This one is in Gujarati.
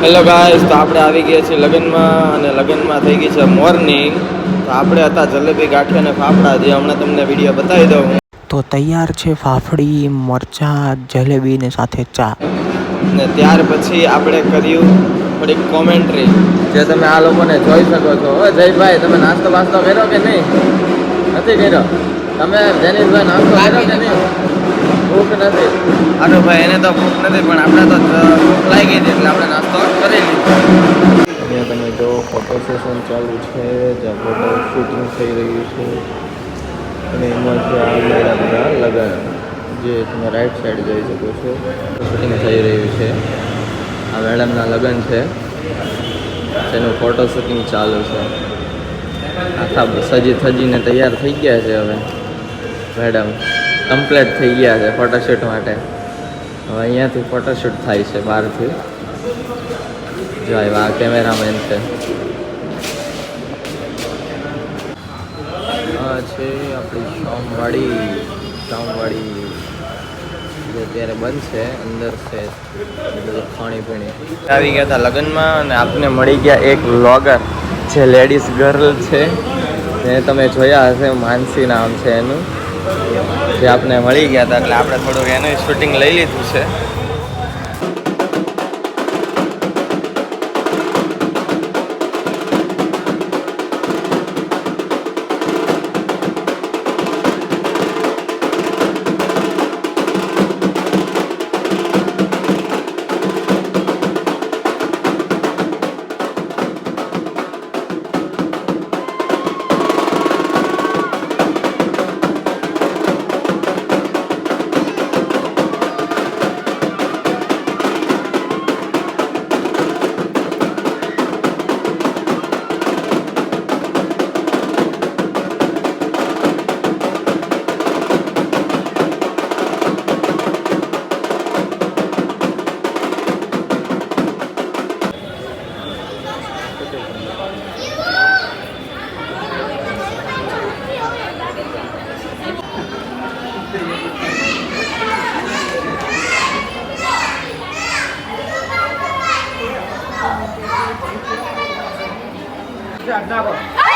હેલો ગાઈસ, તો આપણે આવી ગયા છીએ લગ્નમાં અને લગ્નમાં થઈ ગઈ છે મોર્નિંગ. તો આપણે હતા જલેબી ગાંઠિયા અને ફાફડા, જે હમણાં તમને વિડીયો બતાવી દઉં. તો તૈયાર છે ફાફડી, મરચાં, જલેબી ને સાથે ચા. ને ત્યાર પછી આપણે કર્યું થોડીક કોમેન્ટ્રી, જે તમે આ લોકોને જોઈ શકો છો. હવે જયભાઈ, તમે નાસ્તો વાસ્તો કર્યો કે નહીં? નથી કર્યો. તમે જેનીશભાઈ નાસ્તો કર્યો કે નહીં? ભૂખ નથી. અરે ભાઈ, એને તો ભૂખ નથી, પણ આપણે તો ભૂખ લાગી હતી એટલે આપણે નાસ્તો કરી લીધો. અહીંયા તમે જો ફોટો સેશન ચાલુ છે, જ્યાં ફોટો શૂટિંગ થઈ રહ્યું છે. અને એમાં છે આ મેળા બધા લગન, જે તમે રાઈટ સાઈડ જઈ શકો છો. શૂટિંગ થઈ રહ્યું છે. આ મેડમના લગ્ન છે, જેનું ફોટો શૂટિંગ ચાલુ છે. આખા સજીને તૈયાર થઈ ગયા છે. હવે મેડમ કમ્પ્લીટ થઈ ગયા છે ફોટોશૂટ માટે. હવે અહીંયાથી ફોટોશૂટ થાય છે બહારથી. જો આ કેમેરામેન છે. આ છે આપણી શામવાડી જે અત્યારે બંધ છે. અંદર છે બધું ખાણીપીણી. આવી ગયા હતા લગ્નમાં અને આપને મળી ગયા એક વ્લોગર, જે લેડીઝ ગર્લ છે. જે તમે જોયા હશે, માનસી નામ છે એનું. જે આપને મળી ગયા હતા એટલે આપણે થોડુંક એનું શૂટિંગ લઈ લીધું છે. Dạ,